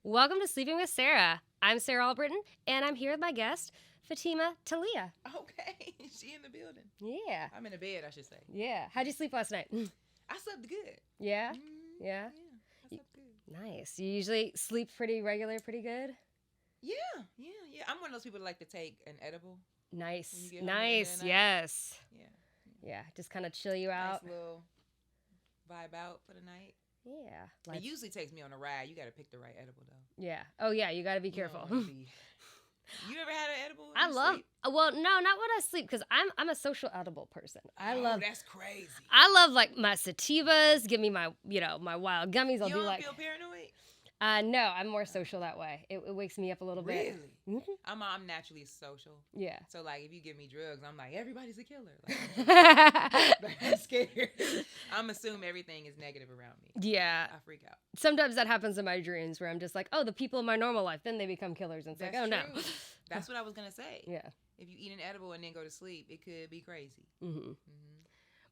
Welcome to Sleeping with Sarah. I'm Sarah Albritton, and I'm here with my guest, Fatimah Taliah. Okay, she in the building. Yeah. I'm in the bed, I should say. Yeah. How'd you sleep last night? I slept good. Yeah? Mm, Yeah? I slept good. Nice. You usually sleep pretty regular, pretty good? Yeah. I'm one of those people that like to take an edible. Nice. When you get home Nice. at the end of the night. Yes. Yeah. Just kind of chill you out. Nice little vibe out for the night. Yeah. It usually takes me on a ride. You got to pick the right edible, though. Yeah. Oh, yeah. You got to be You careful. don't wanna be- You ever had an edible? when I you love. sleep? Well, no, not when I sleep, because I'm a social edible person. Oh, that's crazy. I love like my sativas. Give me my my wild gummies. I'll You do don't like. feel paranoid? No, I'm more social that way. It wakes me up a little bit. Really? Mhm. I'm naturally social. Yeah. So, like, if you give me drugs, I'm like, everybody's a killer. Like, I'm scared. I'm assuming everything is negative around me. Yeah. I freak out. Sometimes that happens in my dreams where I'm just like, oh, the people in my normal life, then they become killers. And it's That's like, oh, no. true. That's what I was going to say. Yeah. If you eat an edible and then go to sleep, it could be crazy. Hmm.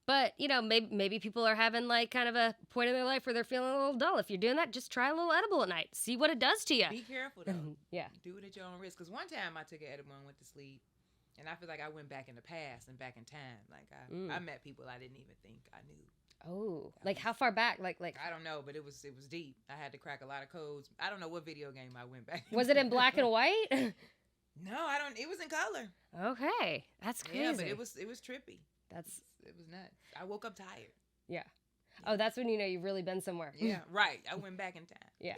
But, maybe people are having like kind of a point in their life where they're feeling a little dull. If you're doing that, just try a little edible at night. See what it does to you. Be careful, though. Yeah. Do it at your own risk. Because one time I took an edible and went to sleep. And I feel like I went back in the past and back in time. Like, I met people I didn't even think I knew. Oh, like how far back? Like I don't know, but it was deep. I had to crack a lot of codes. I don't know what video game I went back. was it in black and white? No, I don't. It was in color. Okay. That's crazy. Yeah, but it was trippy. That's It was nuts. I woke up tired. yeah. Oh, that's when you know you've really been somewhere. Yeah, right. I went back in time. Yeah.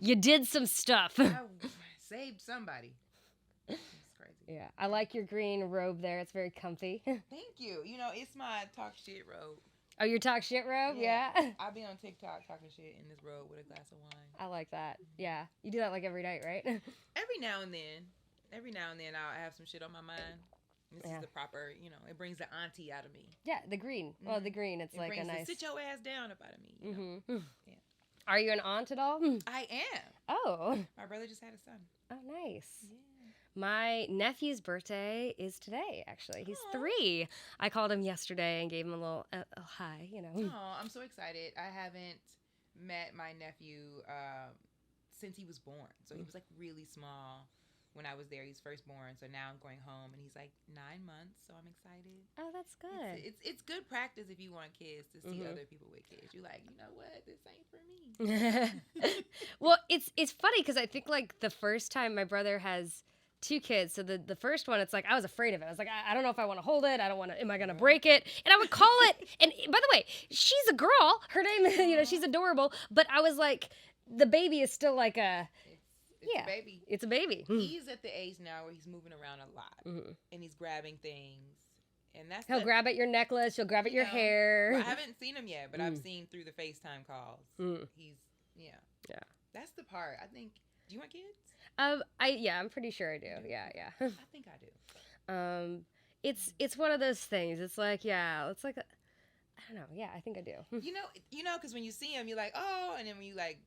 You did some stuff. I saved somebody. It's crazy. Yeah. I like your green robe there. It's very comfy. Thank you. You know, it's my talk shit robe. Oh, your talk shit robe? Yeah. I'll be on TikTok talking shit in this robe with a glass of wine. I like that. Yeah. You do that like every night, right? Every now and then I'll have some shit on my mind. This Yeah. is the proper, it brings the auntie out of me. Yeah, the green. Well, the green. It's It like a brings the nice. sit your ass down up out of me. You know? Mm-hmm. Yeah. Are you an aunt at all? I am. Oh. My brother just had a son. Oh, nice. Yeah. My nephew's birthday is today, actually. He's Aw. 3. I called him yesterday and gave him a little hi, Oh, I'm so excited. I haven't met my nephew since he was born. So he was like really small when I was there. He's first born. So now I'm going home and he's like 9 months. So I'm excited. Oh, that's good. It's good practice if you want kids to see Mhm. other people with kids. You're like, you know what? This ain't for me. Well, it's funny because I think like the first time my brother has 2 kids. So the first one, it's like I was afraid of it. I was like, I don't know if I want to hold it. I don't want to. Am I going to break it? And I would call it. And by the way, she's a girl. Her name, she's adorable. But I was like, the baby is still like a. It's Yeah. a baby. It's a baby. He's at the age now where he's moving around a lot Mhm. and he's grabbing things. And that's He'll grab at your necklace. She'll grab at your hair. Well, I haven't seen him yet, but I've seen through the FaceTime calls. Mm. He's Yeah. That's the part. I think. Do you want kids? I'm pretty sure I do. Yeah. I think I do. It's one of those things. It's like, it's like, I don't know. Yeah, I think I do. You know, because when you see him, you're like, oh, and then when you like,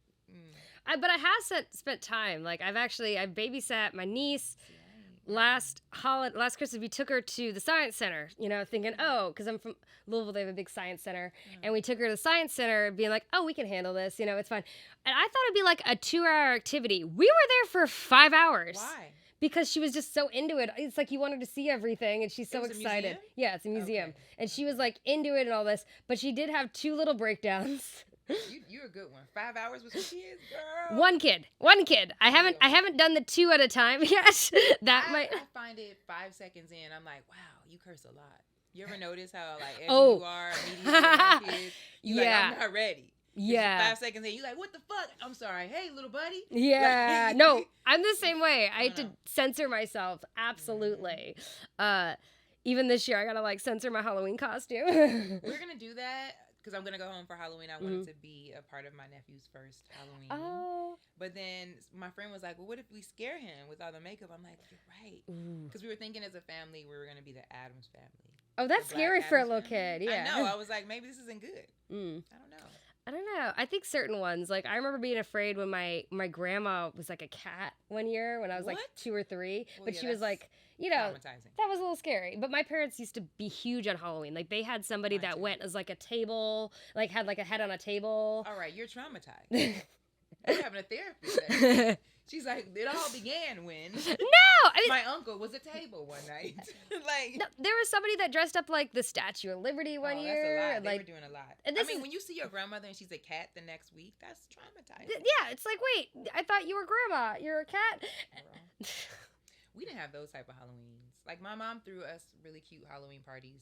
But I have spent time. Like I babysat my niece last Christmas. We took her to the science center, thinking, because I'm from Louisville, they have a big science center. And we took her to the science center being like, oh, we can handle this. It's fine. And I thought it'd be like a 2-hour activity. We were there for 5 hours. Why? Because she was just so into it. It's like you wanted to see everything, and she's so It was a excited. museum? Yeah, it's a museum. Okay. And she was like into it and all this, but she did have 2 little breakdowns. You're a good one. 5 hours with some kids, girl. One kid. I haven't done the 2 at a time yet. I find it 5 seconds in. I'm like, wow, you curse a lot. You ever notice how like edgy Oh. you are immediately around kids? You Yeah. like, I'm not ready. Yeah. 5 seconds in, you like, what the fuck? I'm sorry. Hey, little buddy. Yeah. Like- No, I'm the same way. I had to know. censor myself. Absolutely. Even this year, I gotta like censor my Halloween costume. We're gonna do that because I'm gonna go home for Halloween. I wanted to be a part of my nephew's first Halloween. Oh. But then my friend was like, well, what if we scare him with all the makeup? I'm like, you're right. Because we were thinking as a family, we were gonna be the Addams family. Oh, that's The Black scary for a Addams little family. kid. Yeah. I know. I was like, maybe this isn't good. I don't know. I don't know. I think certain ones, like I remember being afraid when my grandma was like a cat one year when I was like What? 2 or 3. Well, But yeah, she was that's like, Traumatizing. that was a little scary. But my parents used to be huge on Halloween. Like they had somebody Mine that too. went as like a table, like had like a head on a table. All right, you're traumatized. We're having a therapy session. She's like, it all began when my uncle was a table one night. Like, no, there was somebody that dressed up like the Statue of Liberty one year. That's a lot. They were doing a lot. And when you see your grandmother and she's a cat the next week, that's traumatizing. Yeah, it's like, wait, I thought you were grandma. You're a cat. We didn't have those type of Halloweens. Like, my mom threw us really cute Halloween parties,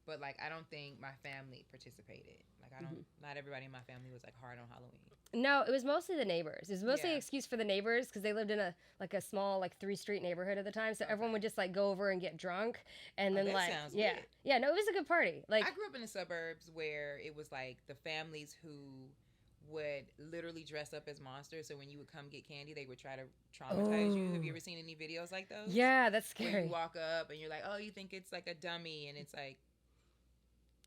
but like, I don't think my family participated. Like, I don't. Not everybody in my family was like hard on Halloween. No, it was mostly the neighbors. It was mostly an excuse for the neighbors because they lived in a small 3-street neighborhood at the time. So everyone would just like go over and get drunk, and then that sounds weird. No, it was a good party. Like, I grew up in the suburbs where it was like the families who would literally dress up as monsters. So when you would come get candy, they would try to traumatize you. Have you ever seen any videos like those? Yeah, that's scary. Where you walk up and you're like, oh, you think it's like a dummy, and it's like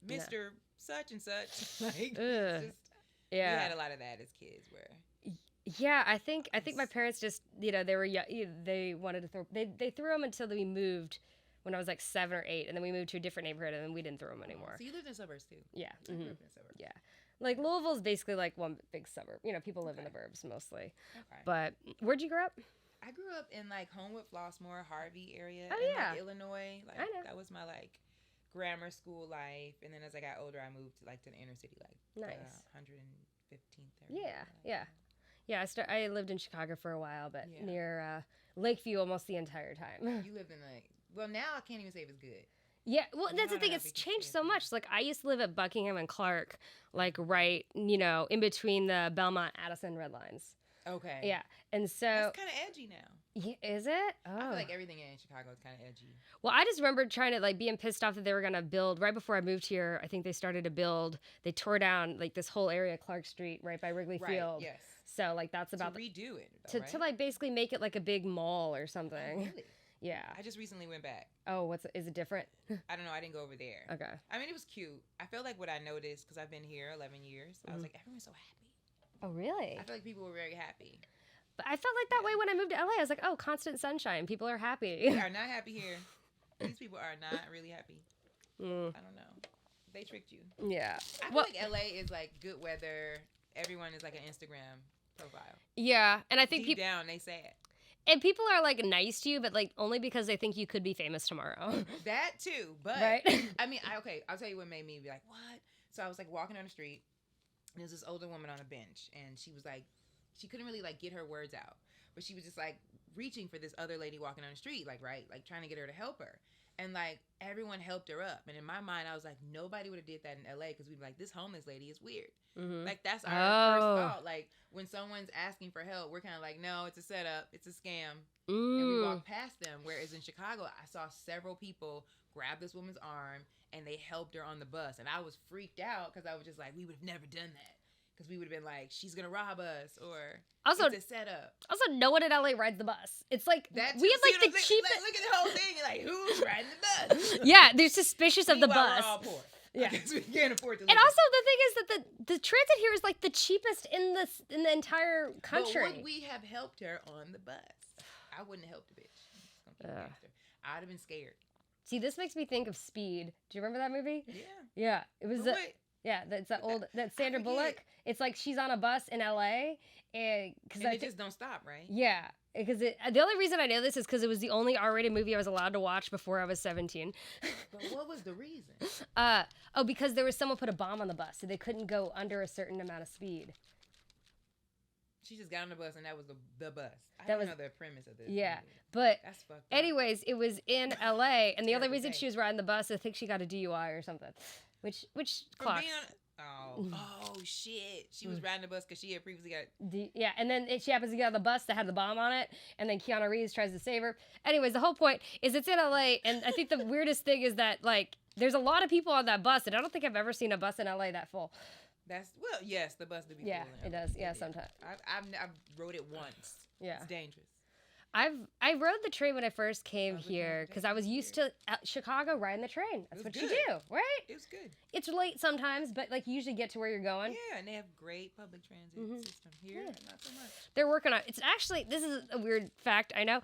Mr. Such and such. Like, it's just. Yeah, we had a lot of that as kids. Yeah, I think my parents just, they were young, they wanted to throw. They threw them until we moved when I was like 7 or 8, and then we moved to a different neighborhood, and then we didn't throw them anymore. So you lived in suburbs too? Yeah. I grew up in suburbs. Yeah, like Louisville's basically like one big suburb. People live in the burbs mostly. Okay. But where'd you grow up? I grew up in like Homewood, Flossmoor, Harvey area. Oh, in, yeah. Like, Illinois. Like, I know. That was my like grammar school life, and then as I got older, I moved to the inner city, like nice. 115th area. Yeah. I lived in Chicago for a while, but near Lakeview almost the entire time. You lived in well, now I can't even say it was good. Yeah, well, that's the thing. It's changed so much. Like, I used to live at Buckingham and Clark, like right, in between the Belmont Addison red lines. Okay. Yeah, and so that's kind of edgy now. Yeah, is it? Oh. I feel like everything in Chicago is kind of edgy. Well, I just remember trying to being pissed off that they were gonna build right before I moved here. I think they started to build. They tore down this whole area, Clark Street, right by Wrigley Field. Yes. So that's about to redo it. Though, to basically make it like a big mall or something. Oh, really? Yeah. I just recently went back. Oh, is it different? I don't know. I didn't go over there. Okay. I mean, it was cute. I feel like what I noticed, because I've been here 11 years, I was like, everyone's so happy. Oh, really? I feel like people were very happy. But I felt like that way when I moved to LA. I was like, oh, constant sunshine. People are happy. They are not happy here. These people are not really happy. I don't know. They tricked you. Yeah. I feel like LA is like good weather. Everyone is like an Instagram profile. Yeah. And I think deep down, they sad. And people are nice to you, but only because they think you could be famous tomorrow. That too. But right? I mean, I'll tell you what made me be like, what? So I was walking down the street, and there was this older woman on a bench, and she was she couldn't really get her words out, but she was just reaching for this other lady walking down the street, trying to get her to help her. And everyone helped her up. And in my mind, I was like, nobody would have did that in LA, because we'd be like, this homeless lady is weird. Mm-hmm. That's our first thought. When someone's asking for help, we're kind of like, no, it's a setup, it's a scam. And we walk past them. Whereas in Chicago, I saw several people grab this woman's arm and they helped her on the bus. And I was freaked out because I was just like, we would have never done that. Because we would have been like, she's going to rob us, or also, it's a setup. Also, no one in LA rides the bus. It's we have the cheapest... Look at the whole thing. You're like, who's riding the bus? Yeah, they're suspicious of the bus. We're all poor. Yeah, we can't afford to live. And also, the thing is that the transit here is the cheapest in the entire country. But would we have helped her on the bus? I wouldn't have helped the bitch. I'd have been scared. See, this makes me think of Speed. Do you remember that movie? Yeah. Yeah, it was. That's that Sandra Bullock. It's she's on a bus in LA, and it just don't stop, right? Yeah, because the only reason I know this is because it was the only R-rated movie I was allowed to watch before I was 17. But what was the reason? Because there was someone put a bomb on the bus, so they couldn't go under a certain amount of speed. She just got on the bus, and that was the bus. I don't know the premise of this. Yeah, movie. but that's fucked up. Anyways, it was in LA, and the only reason she was riding the bus, I think she got a DUI or something, which clocks. Oh shit! She was riding the bus because she had previously got. Yeah, and then she happens to get on the bus that had the bomb on it, and then Keanu Reeves tries to save her. Anyways, the whole point is it's in LA, and I think the weirdest thing is that there's a lot of people on that bus, and I don't think I've ever seen a bus in LA that full. Yes, the bus do be full. Yeah, it does. Yeah, sometimes. I've rode it once. Yeah, it's dangerous. I rode the train when I first came Public here because I was used to Chicago riding the train. That's what you do, right? It was good. It's late sometimes, but like you usually get to where you're going. Yeah, and they have great public transit system here. Not so much. They're working on it. It's actually, this is a weird fact, I know.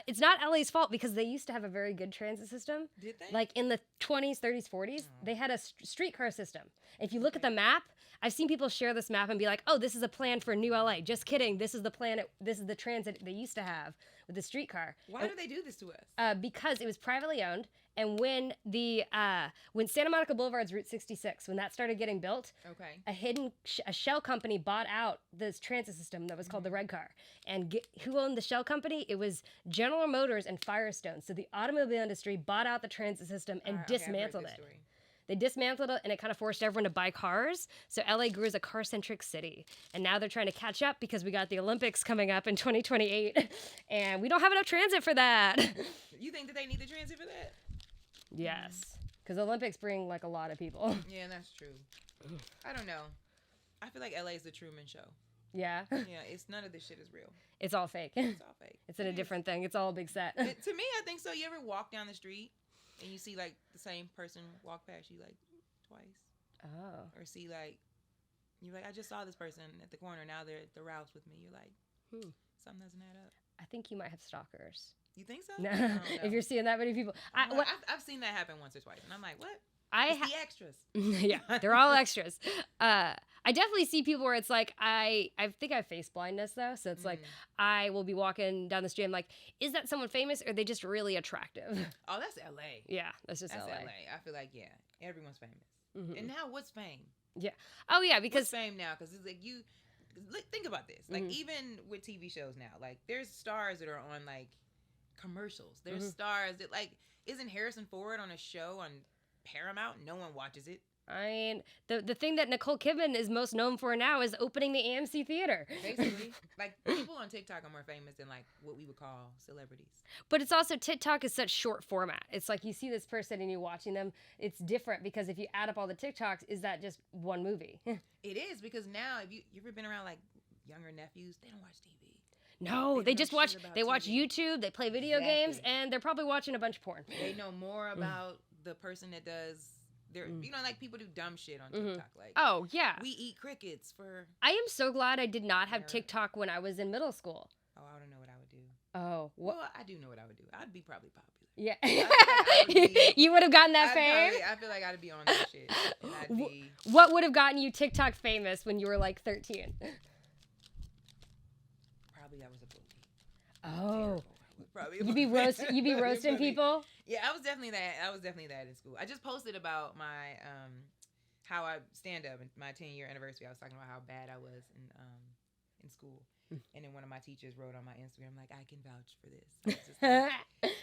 It's not LA's fault because they used to have a very good transit system. Did they? Like in the 20s, 30s, 40s, they had a streetcar system. If you look at the map, I've seen people share this map and be like, oh, this is a plan for New LA. Just kidding. This is the plan. This is the transit they used to have with the streetcar. Why do they do this to us? Because it was privately owned. And when Santa Monica Boulevard's Route 66, when that started getting built, a shell company bought out this transit system that was called the Red Car. And who owned the shell company? It was General Motors and Firestone. So the automobile industry bought out the transit system and dismantled it. They dismantled it, and it kind of forced everyone to buy cars. So LA grew as a car-centric city. And now they're trying to catch up because we got the Olympics coming up in 2028, and we don't have enough transit for that. You think that they need the transit for that? Yes, because Olympics bring like a lot of people. Yeah, that's true. I don't know. I feel like LA is the Truman Show. Yeah. Yeah, it's none of this shit is real. It's all fake. It's all fake. It's in a different thing. It's all a big set. To me, I think so. You ever walk down the street and you see like the same person walk past you like twice? Oh. Or see like, you're like, I just saw this person at the corner. Now they're at the Ralphs with me. You're like, something doesn't add up. I think you might have stalkers. You think so? No. If you're seeing that many people. I've seen that happen once or twice. And I'm like, what? It's the extras. Yeah, they're all extras. I definitely see people where it's like, I think I have face blindness though. So it's like, I will be walking down the street. I'm like, is that someone famous or are they just really attractive? Oh, that's LA. Yeah, that's just LA. LA. I feel like, yeah, everyone's famous. And now what's fame? Yeah. Oh yeah, because. What's fame now? Because it's like think about this. Like even with TV shows now, like there's stars that are on like commercials. There's stars that like, isn't Harrison Ford on a show on Paramount? No one watches it. I mean, the thing that Nicole Kidman is most known for now is opening the AMC Theater. Basically, like people on TikTok are more famous than like what we would call celebrities. But it's also, TikTok is such short format. It's like you see this person and you're watching them. It's different because if you add up all the TikToks, is that just one movie? It is, because now if you ever been around like younger nephews, they don't watch TV. No, they just watch. They watch YouTube. They play video games, and they're probably watching a bunch of porn. They know more about the person that does. You know, like people do dumb shit on TikTok. Like, oh yeah, we eat crickets for. I am so glad I did not have TikTok when I was in middle school. Oh, I don't know what I would do. Oh, well, I do know what I would do. I'd be probably popular. Yeah, you would have gotten that fame. I feel like I'd be on that shit. What would have gotten you TikTok famous when you were like 13? Probably I was a bookie. Oh. Probably You'd be roasting people? Yeah, I was definitely that in school. I just posted about my how I stand up in my 10-year anniversary. I was talking about how bad I was in school. And then one of my teachers wrote on my Instagram like, I can vouch for this.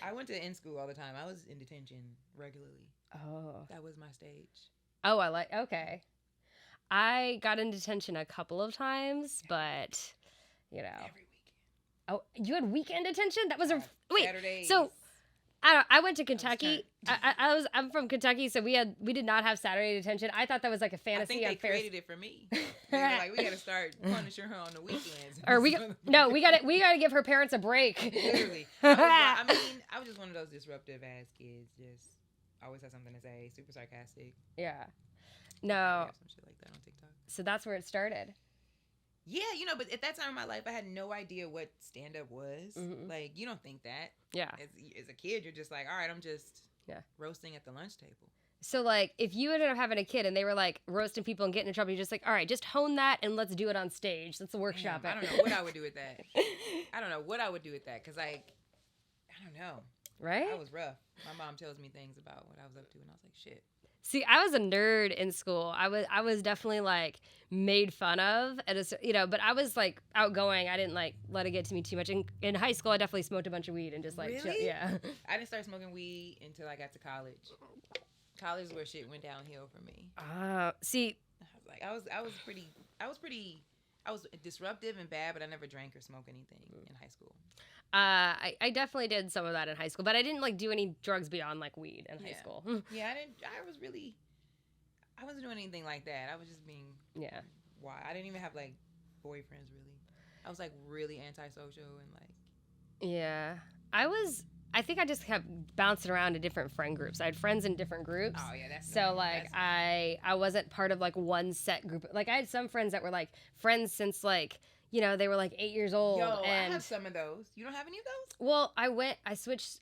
I went to in school all the time. I was in detention regularly. Oh. That was my stage. Oh, okay. I got in detention a couple of times, but you know. Every weekend. Oh, you had weekend detention? That was Saturdays. So I went to Kentucky. I'm from Kentucky, so we did not have Saturday detention. I thought that was like a fantasy. I think they created it for me. They were like, we got to start punishing her on the weekends. Or we got to give her parents a break. Literally. I was just one of those disruptive ass kids. Just always had something to say. Super sarcastic. Yeah. No. I have some shit like that on TikTok. So that's where it started. Yeah, you know, but at that time in my life, I had no idea what stand-up was. Like, you don't think that. Yeah. As a kid, you're just like, all right, I'm just roasting at the lunch table. So, like, if you ended up having a kid and they were, like, roasting people and getting in trouble, you're just like, all right, just hone that and let's do it on stage. Let's workshop it. I don't know what I would do with that. Because, like, I don't know. Right? I was rough. My mom tells me things about what I was up to, and I was like, shit. See, I was a nerd in school. I was definitely like made fun of, but I was like outgoing. I didn't like let it get to me too much. In high school, I definitely smoked a bunch of weed and just like, really? Yeah. I didn't start smoking weed until I got to college. College is where shit went downhill for me. See, I was disruptive and bad, but I never drank or smoked anything in high school. I definitely did some of that in high school, but I didn't like do any drugs beyond like weed in high school. Yeah, I wasn't doing anything like that. I was just being wild. I didn't even have like boyfriends really. I was like really antisocial and like Yeah. I think I just kept bouncing around to different friend groups. I had friends in different groups. Oh yeah, that's so like I wasn't part of like one set group. Like I had some friends that were like friends since like, they were like 8 years old. Yo, and I have some of those. You don't have any of those? Well, I switched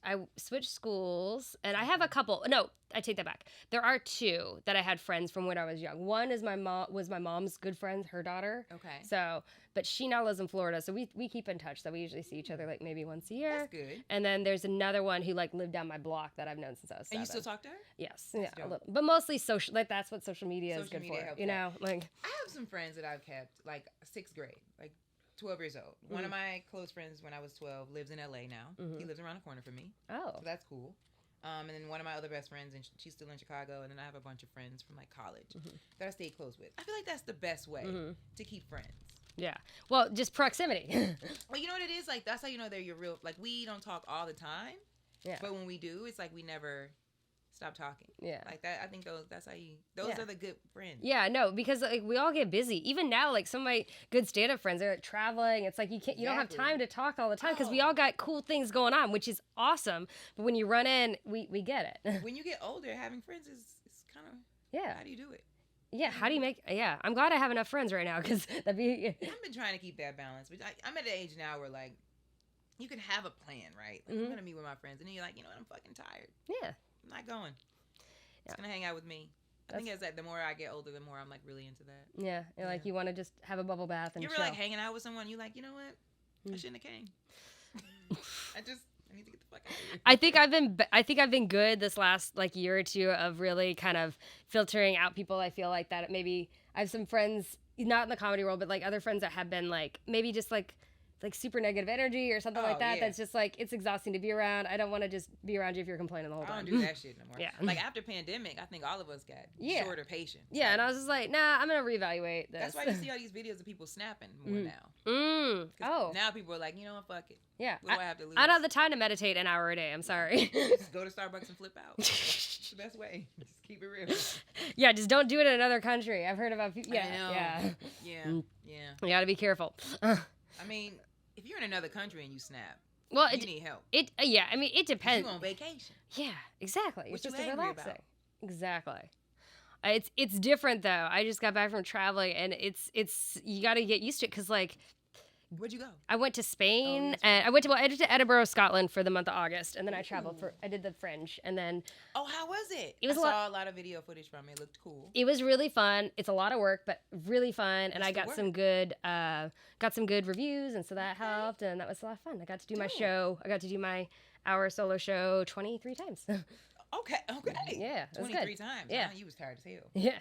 schools, and I have a couple. No, I take that back. There are two that I had friends from when I was young. One is my mom's good friend, her daughter. Okay. So, but she now lives in Florida, so we keep in touch. So we usually see each other like maybe once a year. That's good. And then there's another one who like lived down my block that I've known since I was 7. And you still talk to her? Yes. That's Yeah, a dope. little. But mostly social. Like that's what social media is good for. helps You know, like I have some friends that I've kept like 6th grade, like 12 years old. One of my close friends when I was 12 lives in LA now. He lives around the corner from me. Oh. So that's cool. And then one of my other best friends, and she's still in Chicago. And then I have a bunch of friends from like college that I stayed close with. I feel like that's the best way to keep friends. Yeah. Well, just proximity. Well, you know what it is? Like, that's how you know they're your real, like, we don't talk all the time. Yeah. But when we do, it's like we never stop talking. Yeah. Like that, I think those are the good friends. Yeah, no, because like we all get busy. Even now, like some of my good stand-up friends, they're like, traveling. It's like you don't have time to talk all the time because we all got cool things going on, which is awesome. But when you run in, we get it. When you get older, having friends is kind of, how do you do it? Yeah, how do you make? Yeah, I'm glad I have enough friends right now because that'd be. I've been trying to keep that balance, but I'm at an age now where like you can have a plan, right? Like, I'm gonna meet with my friends, and then you're like, you know what, I'm fucking tired. Yeah, I'm not going. It's gonna hang out with me. I think as like the more I get older, the more I'm like really into that. Yeah, like you want to just have a bubble bath and you're chill. Like hanging out with someone. You're like, you know what, I shouldn't have came. I need to get the fuck out of here. I think I've been good this last like year or two of really kind of filtering out people I feel like that maybe I have some friends not in the comedy world but like other friends that have been like maybe just like super negative energy or something like that. That's just like it's exhausting to be around. I don't want to just be around you if you're complaining the whole time. I don't do that shit no more. Yeah. Like after pandemic, I think all of us got shorter patience. Yeah, like, and I was just like, nah, I'm gonna reevaluate this. That's why you see all these videos of people snapping more now. Oh. Now people are like, you know what, fuck it. Yeah. What do I have to lose? I don't have the time to meditate an hour a day. I'm sorry. Just go to Starbucks and flip out. It's the best way. Just keep it real. Yeah, just don't do it in another country. I've heard about people. I know. Yeah. You gotta be careful. I mean, if you're in another country and you snap, well, you need help. I mean, it depends. You on vacation. Yeah, exactly. What it's you just angry relaxing. about? Exactly. It's different though. I just got back from traveling, and it's you got to get used to it because like. Where'd you go? I went to Spain, and I went to Edinburgh, Scotland for the month of August, and then I traveled I did the Fringe, and then. Oh, how was it? It was I saw a lot of video footage from it. It looked cool. It was really fun. It's a lot of work, but really fun, and I got some good reviews, and so that helped, and that was a lot of fun. I got to do my show. I got to do my hour solo show 23 times. Okay. Yeah, 23 times. Yeah, huh? You was tired as hell. Yeah.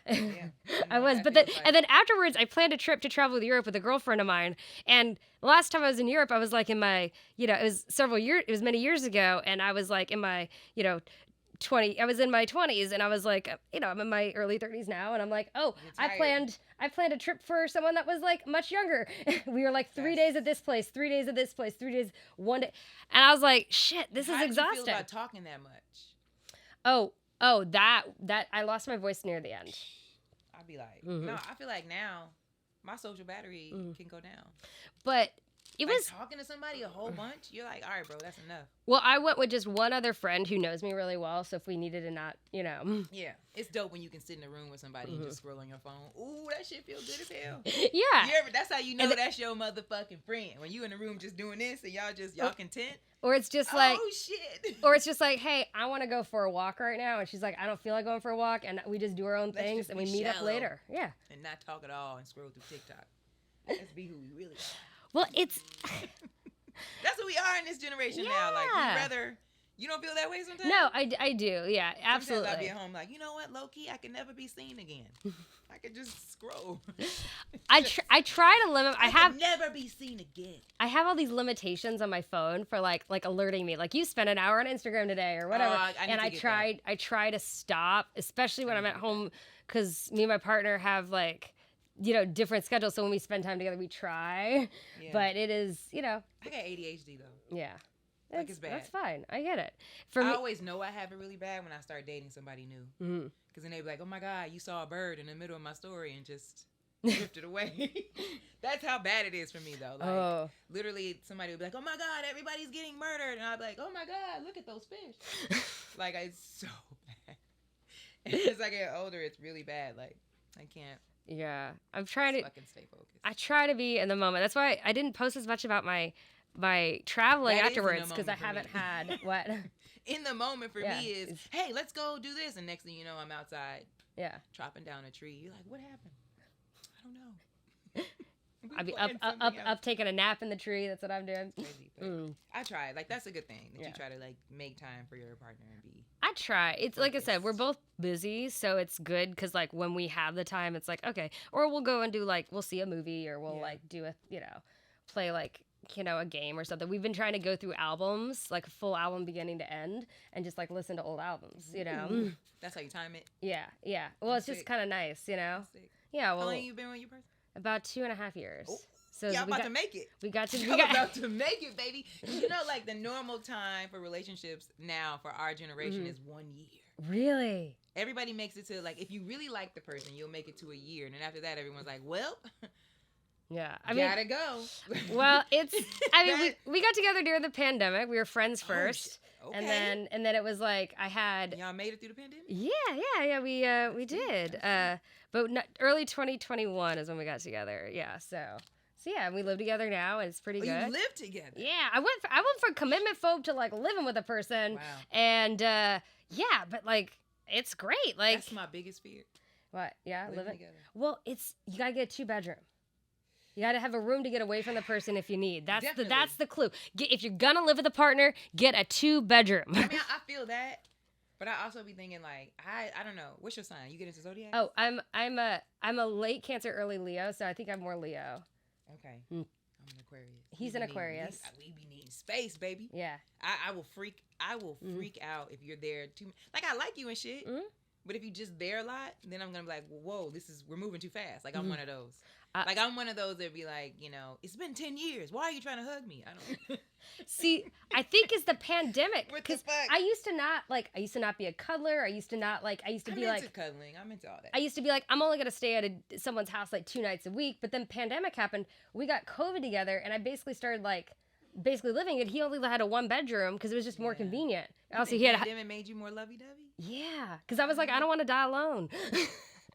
I was, but then and then afterwards, I planned a trip to travel with Europe with a girlfriend of mine. And the last time I was in Europe, I was like in my, it was many years ago, and I was like in my, 20. I was in my 20s, and I was like, I'm in my early 30s now, and I'm like, oh, I planned a trip for someone that was like much younger. We were like 3 days at this place, 3 days at this place, 3 days, one day, and I was like, shit, this is exhausting. How did you feel about talking that much? Oh, that I lost my voice near the end. I'd be like, no, I feel like now my social battery can go down. But it like was talking to somebody a whole bunch. You're like, all right, bro, that's enough. Well, I went with just one other friend who knows me really well. So if we needed to not, Yeah, it's dope when you can sit in a room with somebody and just scroll on your phone. Ooh, that shit feel good as hell. Yeah. That's how you know that's your motherfucking friend. When you in the room just doing this and y'all content. Or it's just like, oh shit. Or it's just like, hey, I want to go for a walk right now, and she's like, I don't feel like going for a walk, and we just do our own things, and we meet up later. Yeah. And not talk at all and scroll through TikTok. Let's be who we really are. Well, it's. That's what we are in this generation now. Like, we rather. You don't feel that way sometimes? No, I do. Yeah, absolutely. Sometimes I'll be at home like, you know what, low-key, I can never be seen again. I could just scroll. I try to limit. I can never be seen again. I have all these limitations on my phone for like alerting me. Like, you spent an hour on Instagram today or whatever. I try to stop, especially when I'm at home, because me and my partner have like, different schedules. So when we spend time together, we try. Yeah. But it is, I got ADHD though. Yeah. It's bad. That's fine. I get it. I always know I have it really bad when I start dating somebody new. Because then they be like, oh my God, you saw a bird in the middle of my story and just drifted away. That's how bad it is for me, though. Like, literally, somebody would be like, "Oh my God, everybody's getting murdered," and I'd be like, "Oh my God, look at those fish." Like, it's so bad. And as I get older, it's really bad. Like, I can't. Yeah, I'm trying to fucking stay focused. I try to be in the moment. That's why I didn't post as much about my traveling That is in the afterwards, because I moment for haven't me. had what. In the moment for me is, hey, let's go do this, and next thing you know, I'm outside. Yeah. Chopping down a tree. You're like, what happened? I don't know. I'd be up taking a nap in the tree. That's what I'm doing. Crazy, but I try. Like, that's a good thing that you try to like make time for your partner and be. I try. It's focused. Like I said, we're both busy, so it's good because like when we have the time, it's like okay, or we'll go and do like we'll see a movie or we'll like do a play like a game or something. We've been trying to go through albums, like a full album beginning to end, and just like listen to old albums. That's how you time it. Yeah. Well, it's just kind of nice, Yeah. Well, how long have you been with your person? About 2.5 years. Oh. So y'all about to make it. We got about to make it, baby. Like the normal time for relationships now for our generation is 1 year. Really? Everybody makes it to like if you really like the person, you'll make it to a year, and then after that, everyone's like, well. Yeah, gotta go. Well, we got together during the pandemic. We were friends first, and then it was like I had. Y'all made it through the pandemic. Yeah. We did. But early 2021 is when we got together. Yeah, so yeah, we live together now, and it's pretty good. You live together. Yeah, I went from commitment phobe to like living with a person. Wow. And but like it's great. Like that's my biggest fear. What? Yeah, living together. Well, you gotta get a 2-bedroom. You got to have a room to get away from the person if you need. That's the clue. If you're gonna live with a partner, get a 2-bedroom. I mean, I feel that, but I also be thinking like I don't know. What's your sign? You get into zodiac? Oh, I'm a late Cancer, early Leo, so I think I'm more Leo. Okay. I'm an Aquarius. He's an Aquarius. We be needing space, baby. Yeah. I will freak out if you're there too. Like I like you and shit. Mm-hmm. But if you just there a lot, then I'm gonna be like, whoa, we're moving too fast. Like I'm one of those. Like I'm one of those that be like, it's been 10 years. Why are you trying to hug me? I don't. See, I think it's the pandemic. What the fuck? I used to not be a cuddler. I'm into cuddling. I'm into all that. I used to be like, I'm only gonna stay at someone's house like 2 nights a week. But then pandemic happened. We got COVID together, and I basically started living it. He only had a 1-bedroom because it was just more convenient. Also, he had. Pandemic made you more lovey-dovey? Yeah, because I was like, I don't want to die alone.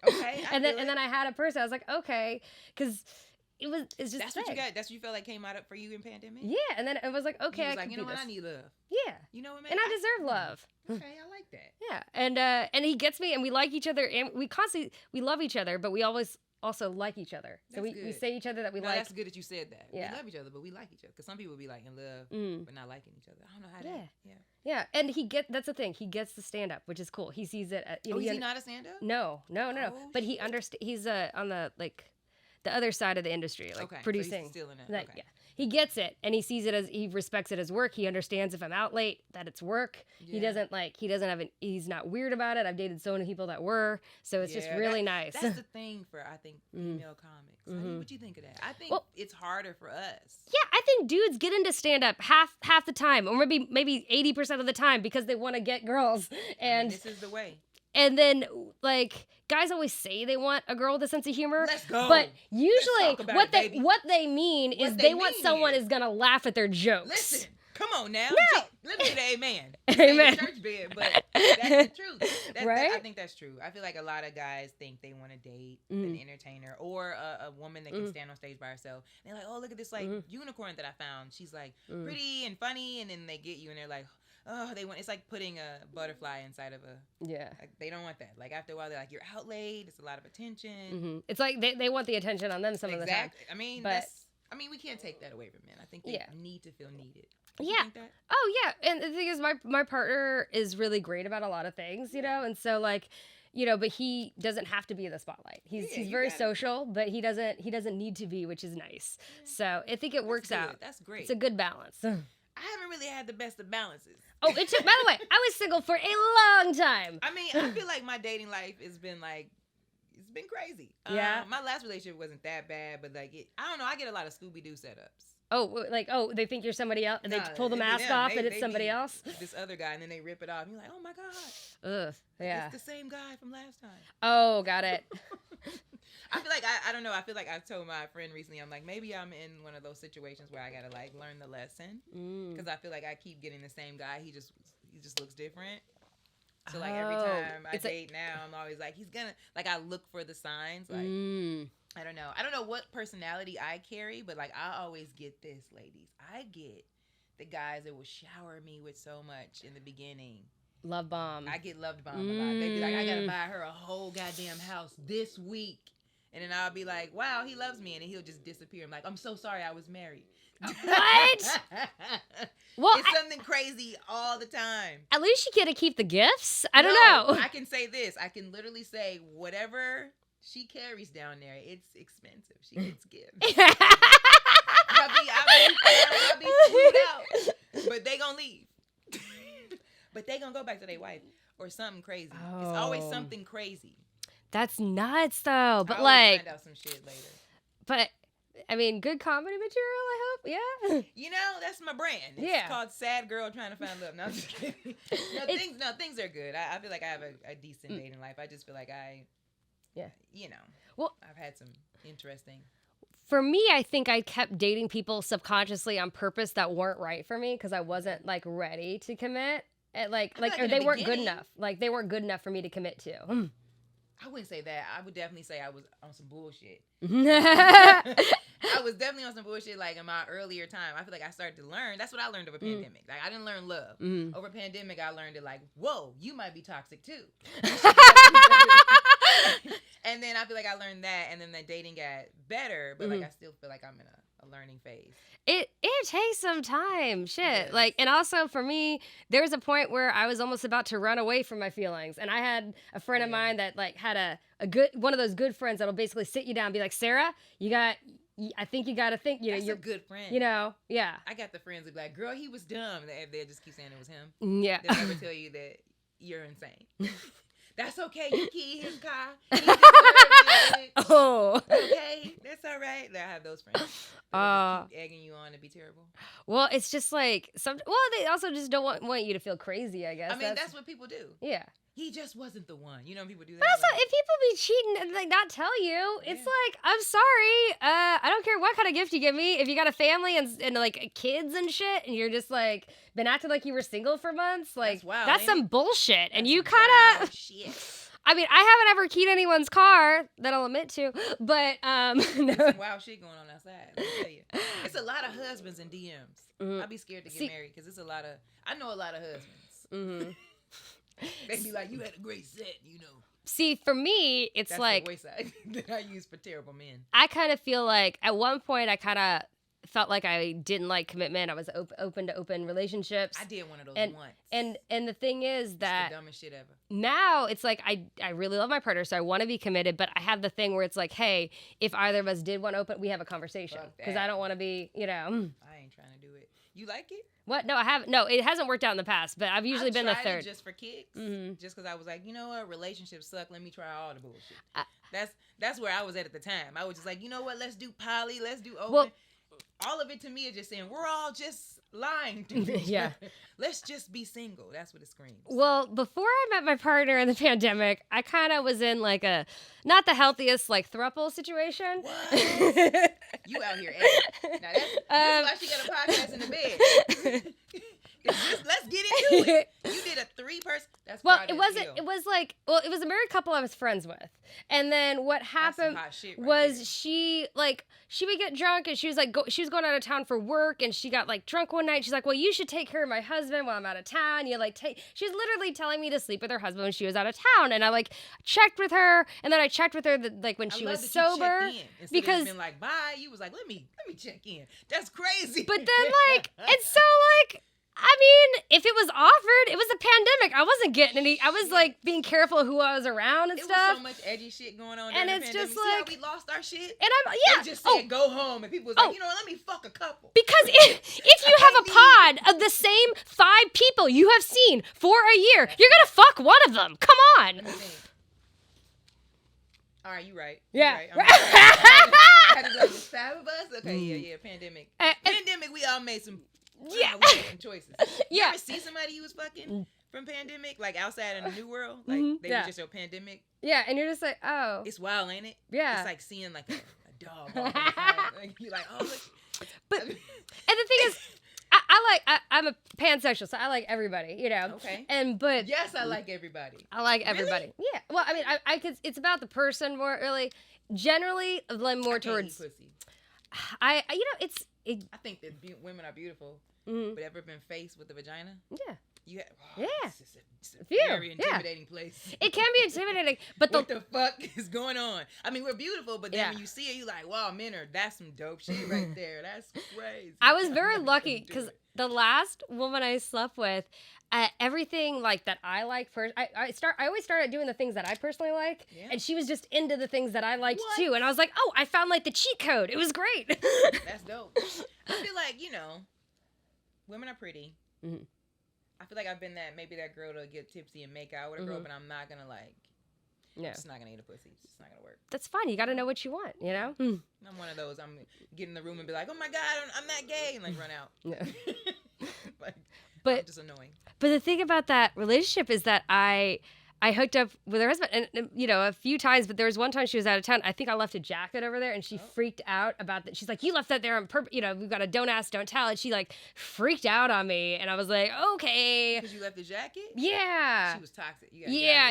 Okay. and then I had a person. I was like, okay, because it's just that's what you got. That's what you felt like came out for you in pandemic. Yeah, and then it was like, okay, I can what I need love. Yeah, you know what I mean. And I deserve love. Okay, I like that. Yeah, and he gets me, and we like each other, and we love each other, but we always also like each other. So we say each other that we like. That's good that you said that. Yeah. We love each other, but we like each other. Because some people be like in love, but not liking each other. I don't know how that. Yeah, and that's the thing. He gets the stand up, which is cool. He sees it. Is he not a stand up? No. Oh, but he understands. He's on the the other side of the industry, producing. So he's still in it. Yeah. He gets it, and he sees it he respects it as work. He understands if I'm out late that it's work. Yeah. He's not weird about it. I've dated so many people that were, so it's just really nice. That's the thing for, I think, female comics. Mm-hmm. What do you think of that? I think it's harder for us. Yeah, I think dudes get into stand-up half the time, or maybe 80% of the time because they want to get girls. And this is the way. And then, guys always say they want a girl with a sense of humor. Let's go. But usually, what they mean is they want someone who's gonna laugh at their jokes. Listen, come on now. No. Let me get an amen. Amen. Church bed, but that's the truth. Right? I think that's true. I feel like a lot of guys think they want to date an entertainer or a woman that can stand on stage by herself. And they're like, oh, look at this unicorn that I found. She's pretty and funny, and then they get you, and they're like, oh, it's like putting a butterfly inside of they don't want that. Like after a while, they're like, you're out late. It's a lot of attention. Mm-hmm. It's like they want the attention on them some of the time. I mean, we can't take that away from men. I think they need to feel needed. You think that? Oh yeah. And the thing is, my partner is really great about a lot of things, and so but he doesn't have to be in the spotlight. He's very social, but he doesn't need to be, which is nice. Yeah. So I think it works out. That's great. It's a good balance. I haven't really had the best of balances. Oh, by the way, I was single for a long time. I mean, I feel like my dating life has been it's been crazy. Yeah. My last relationship wasn't that bad, but I don't know, I get a lot of Scooby-Doo setups. Oh, they think you're somebody else, and they pull the mask off, and it's somebody else? This other guy, and then they rip it off, and you're like, oh my God. Ugh, yeah. It's the same guy from last time. Oh, got it. I feel like I don't know. I feel like I told my friend recently. I'm like, maybe I'm in one of those situations where I gotta like learn the lesson because I feel like I keep getting the same guy. He just looks different. So like every time I date now, I'm always like, he's gonna like. I look for the signs. Like I don't know what personality I carry, but like I always get this, ladies. I get the guys that will shower me with so much in the beginning. Love bomb. I get loved bomb a lot. They be like, I gotta buy her a whole goddamn house this week. And then I'll be like, wow, he loves me. And then he'll just disappear. I'm like, I'm so sorry I was married. What? Well, it's something crazy all the time. At least you get to keep the gifts. I don't know. I can say this. I can literally say whatever she carries down there, it's expensive. She gets gifts. I'll be screwed out. But they gonna leave. But they gonna go back to their wife or something crazy. Oh. It's always something crazy. That's nuts, though. But like, find out some shit later. But I mean, good comedy material. I hope. Yeah. You know, that's my brand. It's called "Sad Girl Trying to Find Love." No, I'm just kidding. Things are good. I feel like I have a decent dating life. I just feel like I've had some interesting. For me, I think I kept dating people subconsciously on purpose that weren't right for me because I wasn't like ready to commit. Or they weren't good enough. Like they weren't good enough for me to commit to. I wouldn't say that. I would definitely say I was on some bullshit. I was definitely on some bullshit like in my earlier time. I feel like I started to learn. That's what I learned over pandemic. Like I didn't learn love. Over pandemic, I learned it like, whoa, you might be toxic too. And then I feel like I learned that, and then the dating got better, but like I still feel like I'm in a learning phase. It takes some time, shit. Like, and also for me, there was a point where I was almost about to run away from my feelings, and I had a friend of mine that like had a good one of those good friends that'll basically sit you down and be like, Sarah, I think you got to think, you're a good friend. You know, yeah. I got the friends that be like, girl, he was dumb. They'll just keep saying it was him. Yeah. They'll never tell you that you're insane. That's okay. You key his car. He deserves it. Oh. Okay. That's all right. I have those friends. Just keep egging you on to be terrible. Well, it's just like they also just don't want you to feel crazy, I guess. I mean, that's what people do. Yeah. He just wasn't the one. You know, people do that. But also, if people be cheating and like not tell you, it's like, I'm sorry. I don't care what kind of gift you give me. If you got a family and like kids and shit, and you're just like been acting like you were single for months, like that's some bullshit. And you kind of shit. I mean, I haven't ever keyed anyone's car that I'll admit to, but no. Some wild shit going on outside. Let me tell you, it's a lot of husbands in DMs. I'd be scared to get married because it's a lot of. I know a lot of husbands. They be like, you had a great set, you know. See, for me, it's that's like the wayside that I use for terrible men. I kind of feel like at one point I kind of felt like I didn't like commitment. I was open to open relationships. I did one of those once. And the thing is that it's the dumbest shit ever. Now it's like I really love my partner, so I want to be committed, but I have the thing where it's like, hey, if either of us did want to open, we have a conversation because I don't want to be, you know. I ain't trying to do it. You like it? What? No, I haven't. No, it hasn't worked out in the past, but I've usually been the third. Just for kicks, just because I was like, you know what, relationships suck. Let me try all the bullshit. That's where I was at the time. I was just like, you know what, let's do poly, let's do open. Well, all of it to me is just saying we're all just lying to each other. Let's just be single. That's what it screams. Well, before I met my partner in the pandemic, I kind of was in like a not the healthiest like throuple situation. What? You out here, Eddie. Now that's why she got a podcast in the bed. Let's get into it. You did a 3-person. That's it wasn't. It was like it was a married couple I was friends with, and then what happened was she would get drunk and she was like she was going out of town for work and she got like drunk one night. She's like, well, you should take care of my husband while I'm out of town. You like she's literally telling me to sleep with her husband when she was out of town, and I like checked with her, and then I checked with her like when she was sober because been like bye. You was like let me check in. That's crazy. But then like it's so like. I mean, if it was offered, it was a pandemic. I wasn't getting any. I was like being careful of who I was around and stuff. There was so much edgy shit going on. And it's just like see how we lost our shit. And they just said go home, and people was like, you know, let me fuck a couple. Because if you have a pod of the same 5 people you have seen for a year, you're gonna fuck one of them. Come on. All right, you right. Yeah. You right. I had to go with 5 of us. Okay, yeah. Pandemic. Pandemic. We all made some. Choices. You ever see somebody you was fucking from pandemic, like outside in the new world, like they were just your pandemic Yeah, and you're just like, oh. It's wild, ain't it? Yeah. It's like seeing like a dog walking like, you're like, oh, look. But, and the thing is, I'm a pansexual, so I like everybody, you know? Okay. But. Yes, I like everybody. I like everybody. Really? Yeah. Well, I mean, I could, it's about the person more, really. Generally, I'm more towards. Pussy. I I think that women are beautiful, mm-hmm. but ever been faced with a vagina? Yeah. Yeah. It's a very intimidating place. It can be intimidating, but what the fuck is going on? I mean, we're beautiful, but then when you see it, you like, wow, that's some dope shit right there. That's crazy. I was very lucky because the last woman I slept with, everything like that I like first. I always started doing the things that I personally like, and she was just into the things that I liked too. And I was like, oh, I found like the cheat code. It was great. That's dope. I feel like women are pretty. Mm-hmm. I feel like I've been that girl to get tipsy and make out with a girl, but I'm not gonna I'm just not gonna eat a pussy. It's just not gonna work. That's fine. You got to know what you want, you know? I'm one of those. I'm get in the room and be like, oh my God, I'm that gay, and like run out. Yeah. but I'm just annoying. But the thing about that relationship is that I hooked up with her husband, and a few times. But there was one time she was out of town. I think I left a jacket over there, and she freaked out about that. She's like, "You left that there on purpose." We've got a don't ask, don't tell, and she like freaked out on me, and I was like, "Okay." Because you left the jacket. Yeah. She was toxic.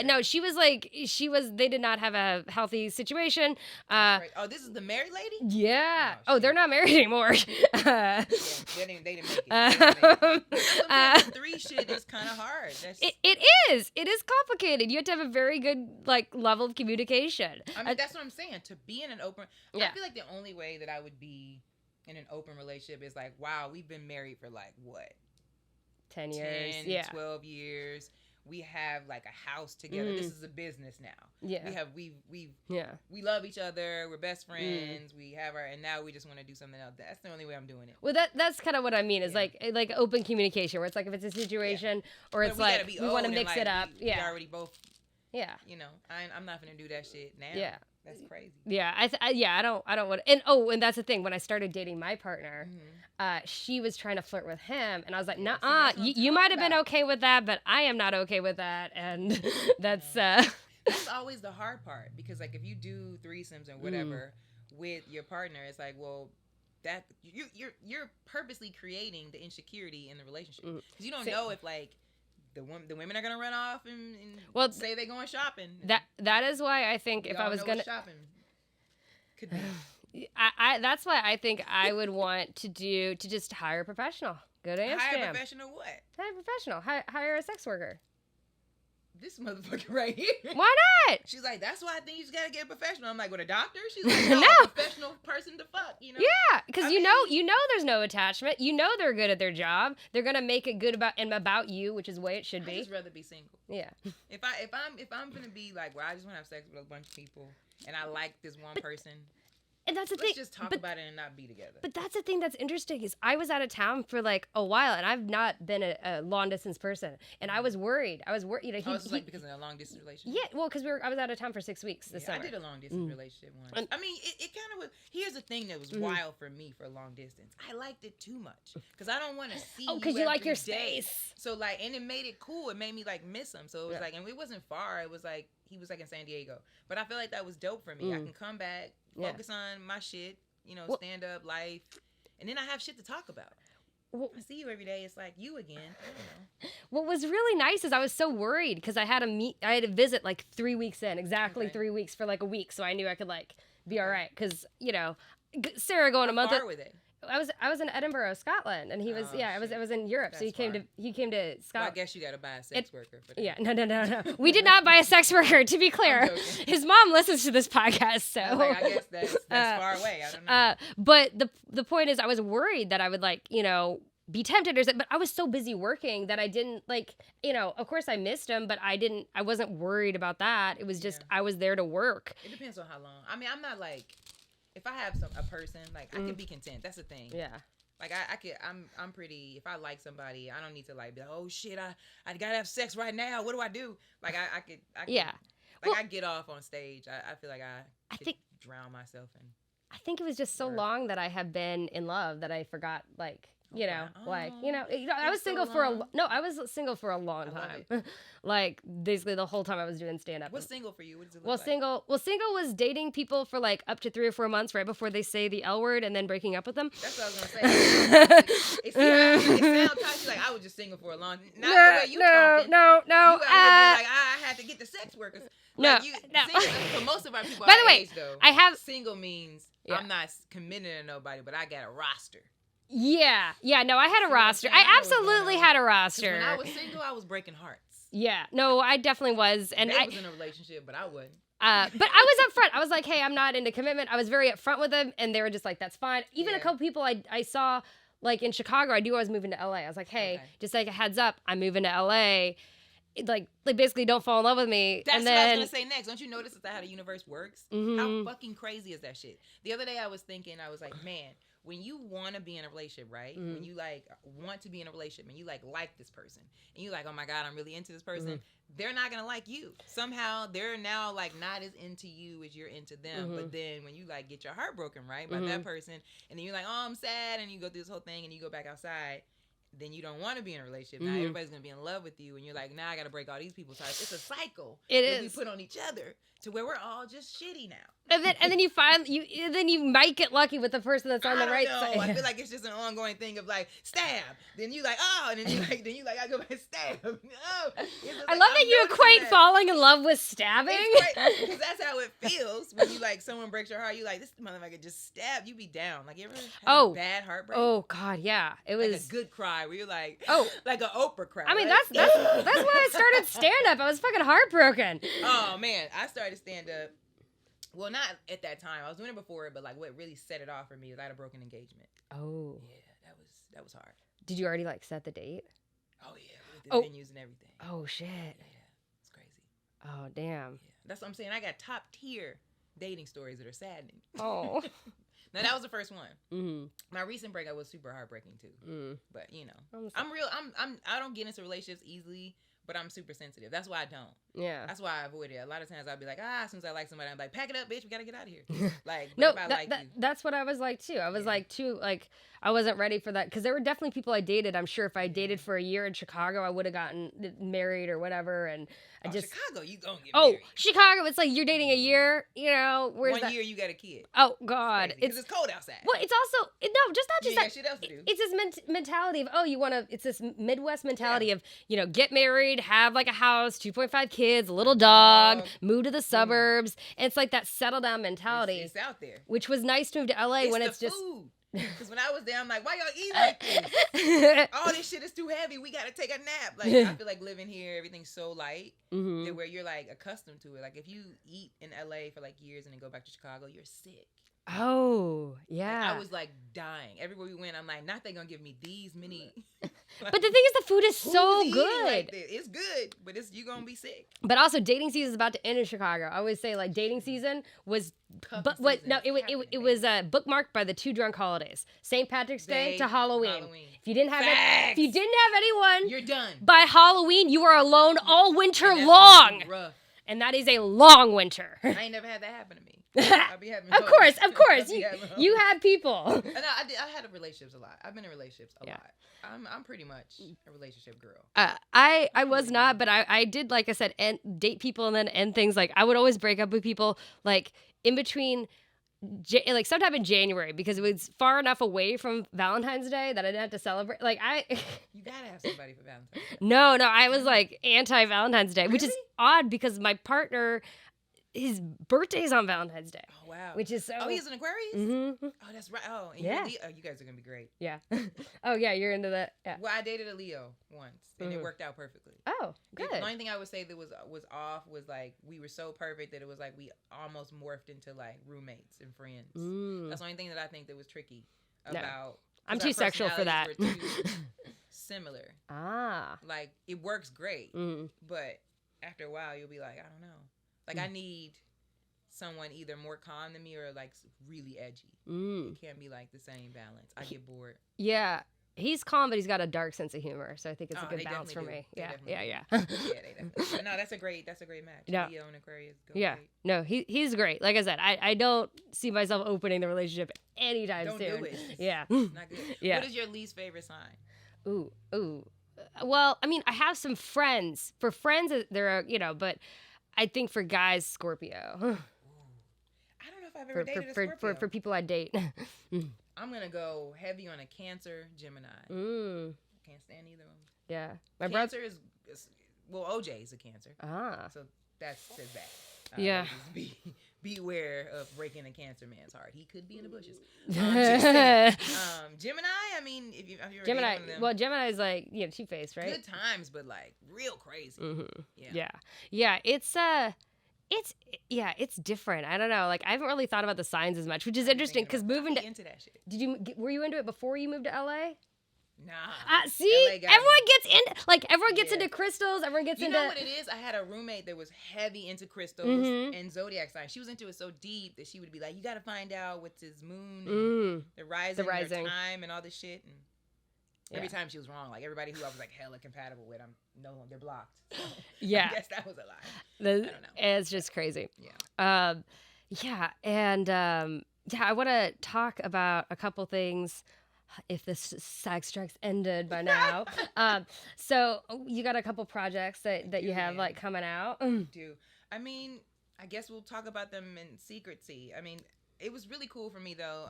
No, she was like, They did not have a healthy situation. Right. Oh, this is the married lady. Yeah. Oh, they're not married anymore. They didn't make it. 3 shit is kind of hard. It is. It is complicated. You have to have a very good level of communication. I mean, that's what I'm saying. To be in an open, yeah. I feel like the only way that I would be in an open relationship is like, wow, we've been married for 10 years, 12 years. We have like a house together. This is a business now. Yeah. We love each other. We're best friends. We have and now we just want to do something else. That's the only way I'm doing it. Well, that's kind of what I mean is like open communication where it's like if it's a situation or it's like we want to mix it up. We already both. Yeah. I'm not gonna do that shit now. Yeah. That's crazy. Yeah, I don't want. And that's the thing. When I started dating my partner, she was trying to flirt with him, and I was like, "Nuh-uh, you might have been okay with that, but I am not okay with that." And that's that's always the hard part because if you do threesomes and whatever with your partner, it's like, well, that you're purposely creating the insecurity in the relationship because you don't know if the women are gonna run off and say they're going shopping. That is why I think if I was gonna shopping could be. I that's why I think I would want to just hire a professional. Go to Amsterdam. Hire a professional what? Hire a professional. Hire a sex worker. This motherfucker right here. Why not? She's like, that's why I think you just gotta get a professional. I'm like, with a doctor? She's like, no, a professional person to fuck, Yeah, because you know there's no attachment. You know they're good at their job. They're gonna make it good about you, which is the way it should be. I'd just rather be single. Yeah. If I'm gonna be like, well, I just wanna have sex with a bunch of people and I like this one person. And that's the thing. Let's just talk about it and not be together. But that's the thing that's interesting is I was out of town for a while, and I've not been a long distance person, and I was worried. This is because of a long distance relationship. Yeah, well, because I was out of town for 6 weeks this summer. I did a long distance relationship once. I mean, it kind of was. Here's the thing that was wild for me for a long distance. I liked it too much because I don't want to see. Oh, because you like your day. space. So and it made it cool. It made me miss him. So it was and it wasn't far. It was he was in San Diego, but I feel like that was dope for me. I can come back, focus on my shit. Stand up, life, and then I have shit to talk about. I see you every day. It's like you again. I don't know. What was really nice is I was so worried because I had to visit 3 weeks in, exactly 3 weeks for a week, so I knew I could be all right. Because Sarah going a month. How far were they? I was in Edinburgh, Scotland, and he was I was in Europe. That's so he came to Scotland. Well, I guess you got to buy a sex worker for that. Yeah, no. We did not buy a sex worker. To be clear, his mom listens to this podcast, so I guess that's far away. I don't know. But the point is, I was worried that I would be tempted or something, but I was so busy working that I didn't of course I missed him, but I wasn't worried about that. It was just I was there to work. It depends on how long. I mean, I'm not if I have a person, I can be content. That's the thing. Yeah. I'm pretty, if I like somebody, I don't need to be like, oh shit, I gotta have sex right now. What do I do? I could yeah. I get off on stage. I feel like I could drown myself in. I think it was just so long that I have been in love that I forgot You know, Okay. I was so single long. I was single for a long love time. Like basically the whole time I was doing stand up. What's single for you? What does it look Well, like? single was dating people for like up to 3 or 4 months right before they say the L word and then breaking up with them. That's what I was gonna say. It sounds toxic. Like I was just single for a long. Not the way you talking. No. You out here being like I had to get the sex workers. No, Like no. For most of our people By our the way, age, though, I have single means Yeah. I'm not committed to nobody, but I got a roster. Yeah. No, I had a See what I'm roster. saying? I know I what's going absolutely on. had a 'Cause roster. when I was single, I was breaking hearts. Yeah. No, I definitely was. And They was in a relationship, but I wasn't. but I was upfront. I was like, hey, I'm not into commitment. I was very upfront with them, and they were just like, that's fine. Even a Yeah. couple people I saw, like in Chicago, I knew I was moving to LA. I was like, hey, Okay. just like a heads up, I'm moving to LA. Like basically don't fall in love with me. That's and what I then, was gonna say next. Don't you notice that's how the universe works? Mhm. How fucking crazy is that shit? The other day I was thinking, I was like, man, when you want to be in a relationship, right? Mhm. When you like want to be in a relationship and you like this person and you like, oh my god, I'm really into this person. They're not gonna like you. Somehow they're now like not as into you as you're into them. But then when you like get your heart broken, right, by that person, and then you're like, oh, I'm sad, and you go through this whole thing and you go back outside. Then you don't want to be in a relationship. Now everybody's gonna be in love with you, and you're like, now I gotta break all these people's hearts. It's a cycle It that is. we put on each other to where we're all just shitty now. And then you find then you might get lucky with the person that's on the right side. I feel like it's just an ongoing thing of like stab. Then you like and then you like I go back and stab. No, I love that you equate falling in love with stabbing. Because that's how it feels when you like someone breaks your heart. You like this motherfucker just stabbed. You be down. Like you ever have a bad heartbreak? Oh God, yeah. It was like a good cry where you're like like an Oprah cry. I mean like, that's when I started stand up. I was fucking heartbroken. Oh man, I started stand up. Well, not at that time. I was doing it before, but like what really set it off for me was I had a broken engagement. Oh. Yeah, that was hard. Did you already like set the date? Oh yeah, with the venues and everything. Oh shit. Yeah, it's crazy. Oh damn. Yeah. That's what I'm saying. I got top tier dating stories that are saddening. Oh. Now that was the first one. Mm-hmm. My recent breakup was super heartbreaking too. But you know, I don't get into relationships easily. But I'm super sensitive. That's why I don't. Yeah. That's why I avoid it. A lot of times I'll be like, as soon as I like somebody, I'm like, pack it up, bitch. We got to get out of here. Like, no, you. That's what I was like, too. I was like, too, like, I wasn't ready for that. Because there were definitely people I dated. I'm sure if I dated for a year in Chicago, I would have gotten married or whatever. And I just. Chicago, you going to get married. Chicago, it's like you're dating a year, you know. Where's One year you got a kid. Oh, God. Because it's cold outside. Well, it's also, not just you that. Got shit else to do. It's this mentality of, it's this Midwest mentality of, get married, have like a house, 2.5 kids, a little dog, move to the suburbs. And it's like that settle down mentality. It's out there. Which was nice to move to LA when it's just. Food. Because when I was there, I'm like, why y'all eat like this? All this shit is too heavy. We got to take a nap. Like, I feel like living here, everything's so light that where you're like accustomed to it. Like, if you eat in LA for like years and then go back to Chicago, you're sick. Oh, yeah. Like, I was like dying. Everywhere we went, I'm like, not they gonna give me these many. But the thing is, the food is so good. Like it's good, but you gonna be sick. But also, dating season is about to end in Chicago. I always say like dating season was, but what? No, it was bookmarked by the 2 drunk holidays: St. Patrick's Day to Halloween. If you didn't have anyone, you're done. By Halloween, you are alone all winter long, rough. And that is a long winter. I ain't never had that happen to me. I be having of course. You had people. No, I had relationships a lot. I've been in relationships a lot. I'm pretty much a relationship girl. I was not, but I did, like I said, date people and then end things. Like I would always break up with people like in between, like sometime in January, because it was far enough away from Valentine's Day that I didn't have to celebrate. Like you gotta have somebody for Valentine's Day. No, I was like anti Valentine's Day, really? which is odd because my partner. His birthday's on Valentine's Day. Oh, wow. Which is so... Oh, he's an Aquarius? Mm-hmm. Oh, that's right. Oh, and yeah. you guys are going to be great. Yeah. Oh, yeah, you're into that. Yeah. Well, I dated a Leo once, and it worked out perfectly. Oh, good. The only thing I would say that was off was, like, we were so perfect that it was, like, we almost morphed into, like, roommates and friends. That's the only thing that I think that was tricky about... No. I'm too sexual for that. Were too similar. Ah. Like, it works great, but after a while, you'll be like, I don't know. Like, I need someone either more calm than me or, like, really edgy. It can't be, like, the same balance. I get bored. Yeah. He's calm, but he's got a dark sense of humor, so I think it's a good balance for me. Yeah. Yeah, they definitely. No, that's a great match. Yeah. Leo and Aquarius go great. No, he's great. Like I said, I don't see myself opening the relationship anytime Don't soon. do it. Yeah. It's not good. Yeah. What is your least favorite sign? Ooh. Well, I mean, I have some friends. For friends, there are, but I think for guys, Scorpio. I don't know if I've ever dated a Scorpio. For people I date. I'm going to go heavy on a Cancer, Gemini. Can't stand either of them. Yeah. My Cancer is well, OJ is a Cancer. So that says that. Yeah. Just beware of breaking a Cancer man's heart. He could be in the bushes. Just saying. Gemini, I mean, if you ever Gemini, dated one of them, well, Gemini's like, two-faced, right? good times, but like real crazy. Yeah. It's different. I don't know. Like, I haven't really thought about the signs as much, which is interesting because moving to into that shit. were you into it before you moved to LA? Nah. See, LA got everyone gets into crystals. Everyone gets you into. know what it is? I had a roommate that was heavy into crystals and zodiac signs. She was into it so deep that she would be like, "You got to find out what's his moon, and the rising, their time, and all this shit." And every time she was wrong. Like everybody who I was like hella compatible with, they're blocked. So yeah, I guess that was a lie. I don't know. It's just crazy. Yeah. I want to talk about a couple things. If this SAG strikes ended by now. So you got a couple projects that you have like coming out. Do. I mean, I guess we'll talk about them in secrecy. I mean, it was really cool for me though.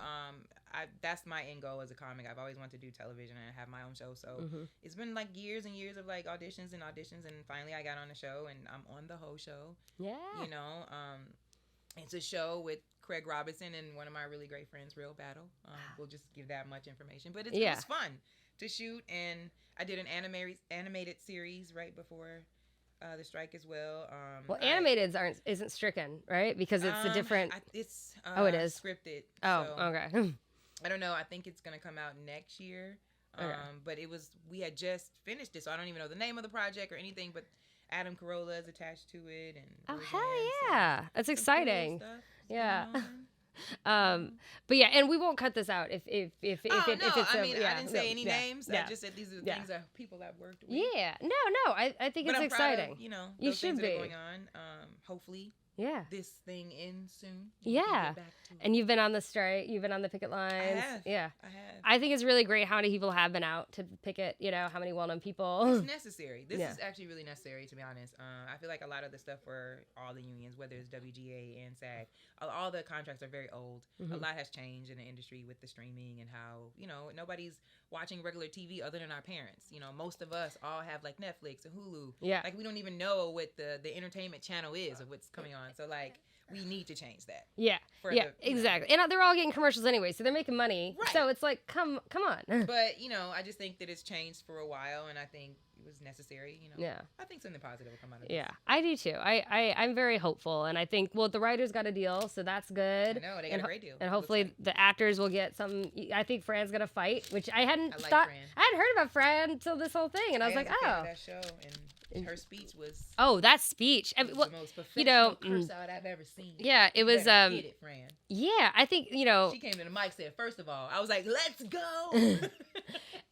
That's my end goal as a comic. I've always wanted to do television and have my own show. So it's been like years and years of like auditions, and finally I got on the show and I'm on the whole show. Yeah. It's a show with Craig Robinson and one of my really great friends, Real Battle. We'll just give that much information. But it was fun to shoot, and I did an animated series right before the strike as well. Animated isn't stricken, right? Because it's a different... it is. Scripted. Oh, so okay. I don't know. I think it's going to come out next year. But we had just finished it, so I don't even know the name of the project or anything, but Adam Carolla is attached to it. And hell yeah. That's exciting. Cool yeah. But yeah, and we won't cut this out if it's I didn't say any names. I just said these are the things that people I've worked with. Yeah. No, I think it's exciting. Proud of, you those should things be that are going on. Hopefully. Yeah. This thing ends soon. And you've been on the strike. You've been on the picket lines. I have. Yeah. I have. I think it's really great how many people have been out to picket, how many well-known people. It's necessary. This is actually really necessary, to be honest. I feel like a lot of the stuff for all the unions, whether it's WGA and SAG, all the contracts are very old. A lot has changed in the industry with the streaming and how, nobody's watching regular TV other than our parents. Most of us all have like Netflix and Hulu. Yeah. Like we don't even know what the entertainment channel is of what's coming on. So like we need to change that. Yeah. Exactly. And they're all getting commercials anyway, so they're making money. Right. So it's like, come on. But I just think that it's changed for a while, and I think it was necessary. Yeah. I think something positive will come out of this. Yeah, I do too. I'm very hopeful, and I think the writers got a deal, so that's good. I know they got a great deal. And hopefully the actors will get something. I think Fran's gonna fight, which I hadn't like thought. Fran. I hadn't heard about Fran until this whole thing, and I was like, oh. That show and her speech was. Oh, that speech! The most professional curse out I've ever seen. Yeah, it was. Get it, Fran. Yeah, I think She came to the mic, said, "First of all," I was like, "Let's go."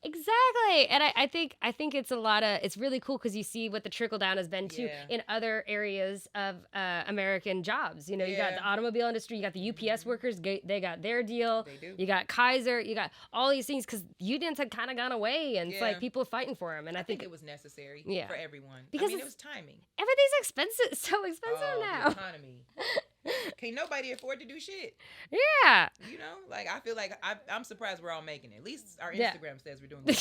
Exactly, and I think it's it's really cool because you see what the trickle down has been too in other areas of American jobs. You got the automobile industry, you got the UPS workers, they got their deal. They do. You got Kaiser, you got all these things because unions had kind of gone away, and it's like people fighting for them. And I think it was necessary for everyone because it was timing. Everything's expensive, so expensive now. The economy. Can't nobody afford to do shit. Yeah. Like I feel like I'm surprised we're all making it. At least our Instagram says we're doing good.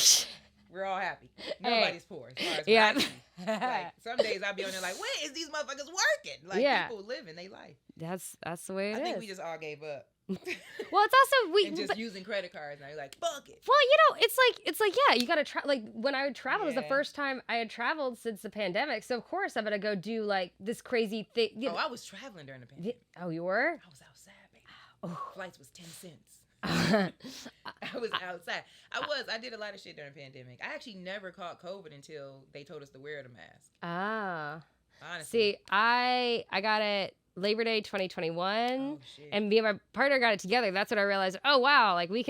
We're all happy. Nobody's poor as far as what I see. Like some days I'll be on there like, when is these motherfuckers working? Like people living their life. That's the way it is. I think we just all gave up. Well, it's also and just using credit cards now. You're like, fuck it. Well, it's like yeah, you gotta try. Like when I would travel, it was the first time I had traveled since the pandemic. So of course I'm gonna go do like this crazy thing. I was traveling during the pandemic. Oh, you were? I was outside, baby. Oh. Flights was 10 cents. I was outside. I did a lot of shit during the pandemic. I actually never caught COVID until they told us to wear the mask. Ah. Honestly. See, I got it Labor Day 2021. Oh, shit. And me and my partner got it together. That's when I realized, oh, wow, like we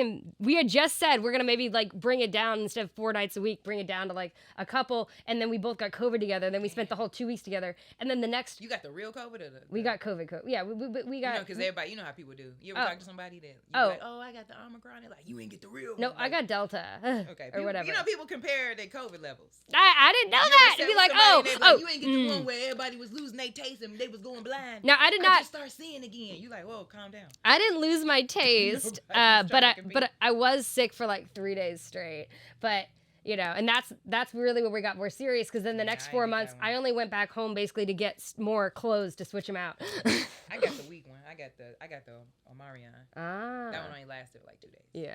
had just said we're going to maybe like bring it down instead of 4 nights a week, bring it down to like a couple. And then we both got COVID together. Then we spent the whole 2 weeks together. And then the next. You got the real COVID or the. We got COVID. Yeah, we got. Because everybody, you know how people do. You ever talk to somebody that. You like, oh, I got the Omicron. They're like, you ain't get the real one. No, like, I got Delta. Okay. Or whatever. You know, people compare their COVID levels. I didn't know that. It'd be like, oh. You ain't get the one where everybody was losing their taste and they was going blind. No, I did not. Just start seeing again. You like, whoa, calm down. I didn't lose my taste, but I was sick for like 3 days straight. But you know, and that's really where we got more serious because then the next 4 months, I only went back home basically to get more clothes to switch them out. I got the weak one. I got the Omarion. Ah. That one only lasted like 2 days.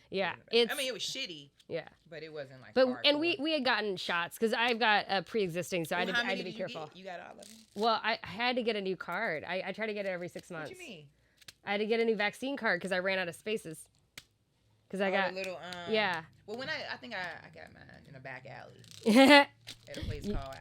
Yeah. I mean, it was shitty. Yeah. But it wasn't like. But hardcore. and we had gotten shots because I've got a pre-existing, so I had to be careful. You got all of them? Well, I had to get a new card. I try to get it every 6 months. What you mean? I had to get a new vaccine card because I ran out of spaces. Because I got a little. Yeah. Well, when I think I got mine in a back alley at a place called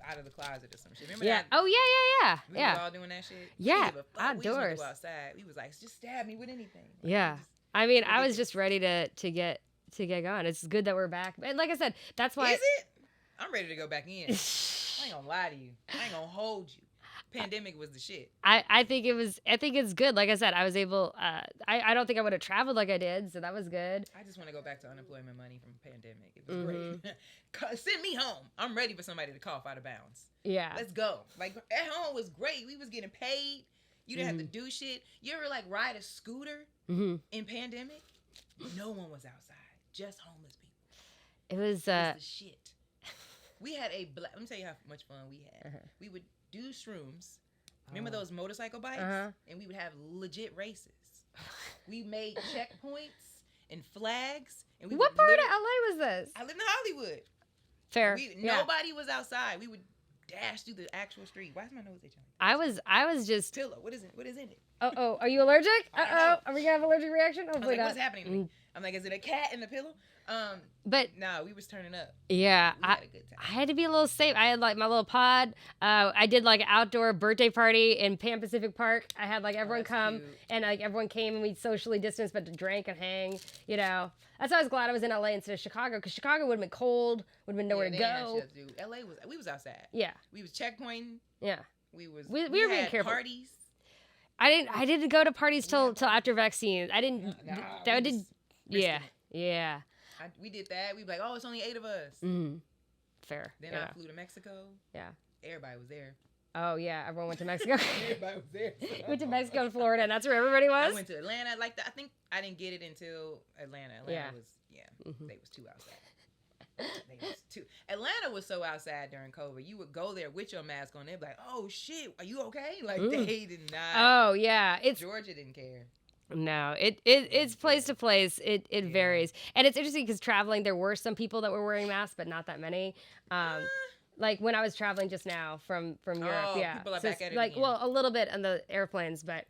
Out of the Closet or some shit. Remember that? Oh yeah. We was all doing that shit. Yeah. Outdoors. We just go outside. We was like, just stab me with anything. Like, yeah. I mean, I was just ready to get going. It's good that we're back. And like I said, that's why. Is it? I'm ready to go back in. I ain't gonna lie to you. I ain't gonna hold you. Pandemic was the shit. I think it's good. Like I said, I was able. I don't think I would have traveled like I did, so that was good. I just want to go back to unemployment money from pandemic. It was great. Send me home. I'm ready for somebody to cough out of bounds. Yeah. Let's go. Like at home was great. We was getting paid. You didn't have to do shit. You ever like ride a scooter in pandemic? No one was outside. Just homeless people. It was the shit. We had let me tell you how much fun we had. We would do shrooms. Remember those motorcycle bikes? And we would have legit races. We made checkpoints and flags. And what part of LA was this? I lived in Hollywood. Fair. Nobody was outside. We would dash through the actual street. Why is my nose itching? I was just. Pillow. What is in it? Oh, are you allergic? Are we gonna have allergic reaction? Hopefully not. What's happening to me? I'm like, is it a cat in the pillow? But no, we was turning up. Yeah, we had a good time. I had to be a little safe. I had like my little pod. I did like an outdoor birthday party in Pan Pacific Park. I had like everyone come cute. And like everyone came and we socially distanced, but to drink and hang. You know, that's why I was glad I was in LA instead of Chicago because Chicago would have been cold, would have been nowhere to go. LA we was outside. Yeah, we was checkpointing. Yeah, we were being careful. Parties. I didn't go to parties till after vaccines. I didn't. Yeah. We did that. We were like, oh, it's only 8 of us. Fair. Then I flew to Mexico. Yeah. Everybody was there. Oh, yeah. Everyone went to Mexico. Everybody was there. Went to Mexico and Florida, and that's where everybody was? I went to Atlanta. I think I didn't get it until Atlanta. Atlanta was, they was too outside. Atlanta was so outside during COVID. You would go there with your mask on. They'd be like, oh, shit, are you okay? Like, they did not. Oh, yeah. Georgia didn't care. No, it's place to place. It varies, and it's interesting because traveling, there were some people that were wearing masks, but not that many. Like when I was traveling just now from Europe, people are back at it like again. Well, a little bit on the airplanes, but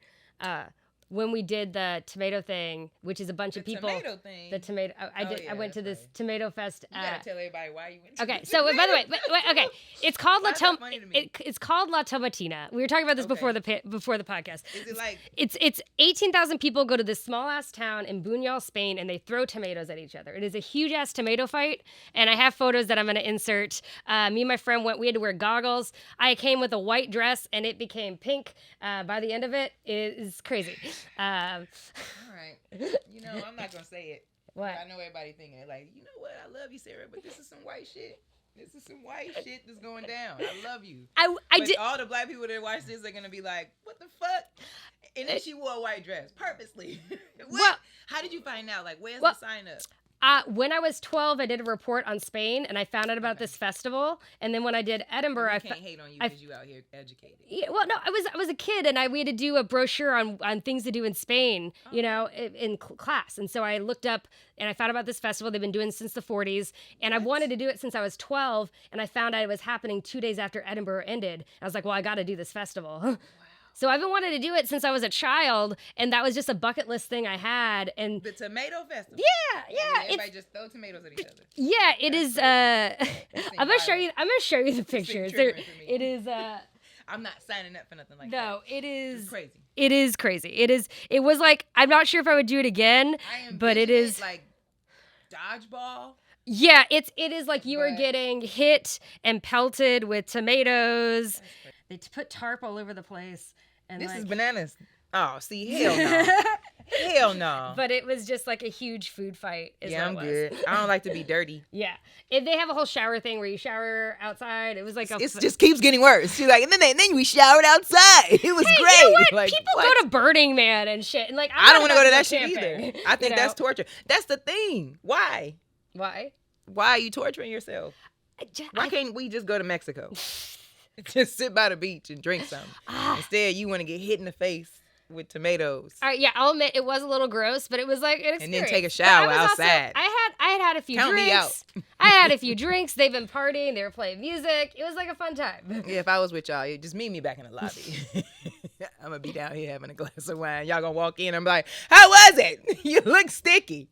when we did the tomato thing, which is a bunch of people. The tomato thing. The tomato. I went to this tomato fest. You gotta tell everybody why you went. Okay, so by the way, okay, it's called it's called La Tomatina. We were talking about this before the podcast. Is it like it's 18,000 people go to this small ass town in Buñol, Spain, and they throw tomatoes at each other. It is a huge ass tomato fight, and I have photos that I'm gonna insert. Me and my friend went. We had to wear goggles. I came with a white dress, and it became pink. By the end of it, it is crazy. All right. You know, I'm not gonna say it. What? I know everybody thinking like, you know what? I love you, Sarah, but this is some white shit. This is some white shit that's going down. I love you. I did. All the black people that watch this are gonna be like, what the fuck? And then she wore a white dress purposely. What? Well, how did you find out? Like, where's the sign up? When I was 12, I did a report on Spain, and I found out about this festival. And then when I did Edinburgh, I can't hate on you because you out here educated. Yeah, well, no, I was a kid, and we had to do a brochure on things to do in Spain, you know, in class. And so I looked up, and I found about this festival they've been doing since the 40s, and I wanted to do it since I was 12, and I found out it was happening 2 days after Edinburgh ended. I was like, well, I got to do this festival. So I've been wanting to do it since I was a child, and that was just a bucket list thing I had. And the tomato festival. Yeah. Everybody just throw tomatoes at each other. Yeah, it is. I'm gonna show you the pictures. It is. I'm not signing up for nothing like that. No, it is. It's crazy. It is crazy. It is. It was like, I'm not sure if I would do it again, but it is like dodgeball. Yeah, it is like you were getting hit and pelted with tomatoes. They put tarp all over the place. And this is bananas. Oh, see, hell no. Hell no. But it was just like a huge food fight. I'm good. I don't like to be dirty. Yeah. They have a whole shower thing where you shower outside. It was like it just keeps getting worse. She's like, and then we showered outside. It was great. You know what? Like, people go to Burning Man and shit. And like, I don't want to go to that shit camping, either. I think that's torture. That's the thing. Why? Why are you torturing yourself? Why can't we just go to Mexico? Just sit by the beach and drink something. Instead, you want to get hit in the face with tomatoes. All right, yeah, I'll admit it was a little gross, but it was like an experience. And then take a shower outside. Also, I had a few drinks. Me out. I had a few drinks. They've been partying. They were playing music. It was like a fun time. Yeah, if I was with y'all, you just meet me back in the lobby. I'm going to be down here having a glass of wine. Y'all going to walk in. I'm like, how was it? You look sticky.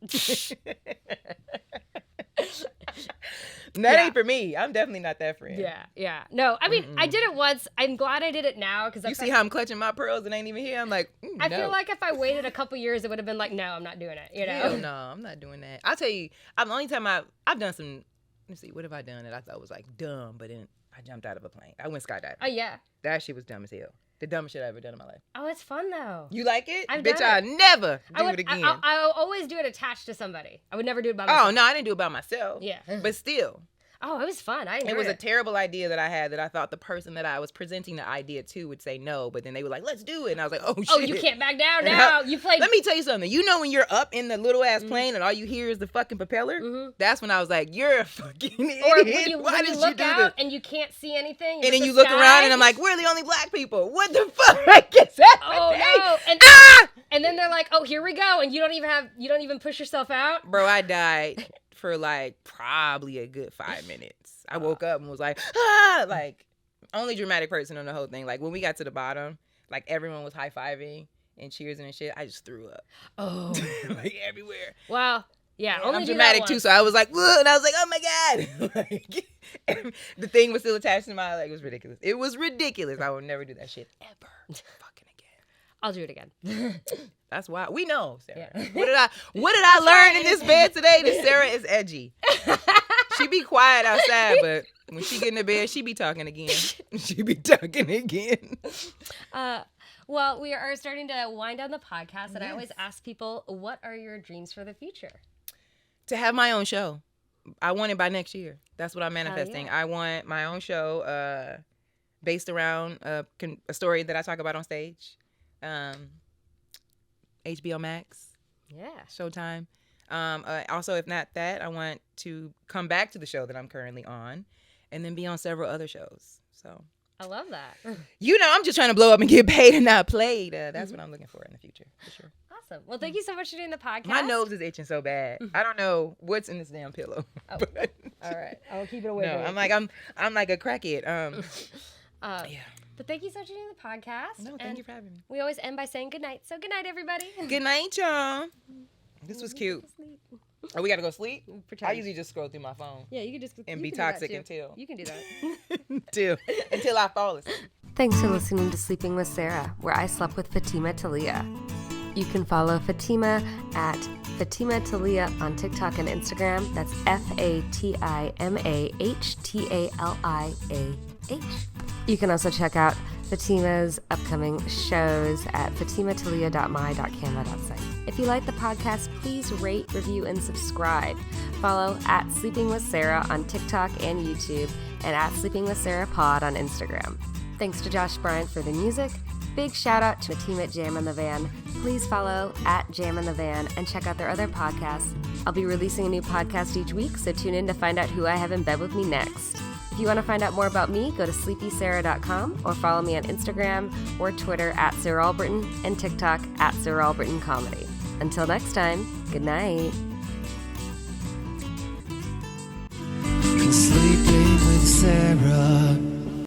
That ain't for me. I'm definitely not that friend. Yeah. No, I mean, I did it once. I'm glad I did it now. You see how I'm clutching my pearls and ain't even here? I'm like, I feel like if I waited a couple years, it would have been like, no, I'm not doing it. You know? Hell no, I'm not doing that. I'll tell you, the only time I've done some, let's see, what have I done that I thought was like dumb, but then I jumped out of a plane. I went skydiving. Oh, yeah. That shit was dumb as hell. The dumbest shit I ever done in my life. Oh, it's fun though. You like it? I'll never do it again. I'll always do it attached to somebody. I would never do it by myself. Oh, no, I didn't do it by myself. Yeah. But still. Oh, it was fun. I enjoyed it. It was a terrible idea that I had that I thought the person that I was presenting the idea to would say no, but then they were like, let's do it. And I was like, oh, shit. Oh, you can't back down now. You played. Let me tell you something. You know when you're up in the little ass plane and all you hear is the fucking propeller? Mm-hmm. That's when I was like, you're a fucking idiot. Or when you look out and you can't see anything. And then you look around and I'm like, we're the only black people. What the fuck is happening? Oh, no. And then they're like, oh, here we go. And you don't even push yourself out. Bro, I died for like probably a good 5 minutes. I woke up and was like, like only dramatic person on the whole thing. Like when we got to the bottom, like everyone was high-fiving and cheersing and shit. I just threw up. Oh. Like everywhere. Wow. Yeah, only I'm dramatic too, so I was like, whoa, and I was like, oh my God. Like, the thing was still attached to my leg. It was ridiculous. It was ridiculous. I would never do that shit ever. Fucking again. I'll do it again. That's why we know, Sarah. Yeah. What did I learn in this bed today? That Sarah is edgy. She be quiet outside, but when she get in the bed, she be talking again. Well, we are starting to wind down the podcast, and I always ask people, what are your dreams for the future? To have my own show. I want it by next year. That's what I'm manifesting. Yeah. I want my own show based around a story that I talk about on stage. HBO Max. Yeah. Showtime. Also, if not that, I want to come back to the show that I'm currently on and then be on several other shows. So I love that. You know, I'm just trying to blow up and get paid and not played. That's what I'm looking for in the future, for sure. Awesome. Well, thank you so much for doing the podcast. My nose is itching so bad. I don't know what's in this damn pillow. Oh. All right. I'll keep it away. No, I'm like a crackhead. Yeah. But thank you so much for doing the podcast. No, thank you for having me. We always end by saying good night. So good night, everybody. Good night, y'all. This was cute. Oh, we gotta go sleep? Pretend. I usually just scroll through my phone. Yeah, you can just and be toxic until. You can do that. until I fall asleep. Thanks for listening to Sleeping with Sarah, where I slept with Fatimah Taliah. You can follow Fatimah at Fatimah Taliah on TikTok and Instagram. That's FATIMAHTALIAH. You can also check out Fatimah's upcoming shows at fatimahtalia.my.canva.site. If you like the podcast, please rate, review, and subscribe. Follow at Sleeping with Sarah on TikTok and YouTube, and at Sleeping with Sarah Pod on Instagram. Thanks to Josh Bryant for the music. Big shout out to my team at Jam in the Van. Please follow at Jam in the Van and check out their other podcasts. I'll be releasing a new podcast each week, so tune in to find out who I have in bed with me next. If you want to find out more about me, go to sleepysarah.com or follow me on Instagram or Twitter at Sarah Albritton and TikTok at Sarah Albritton Comedy. Until next time, good night. Sleeping with Sarah.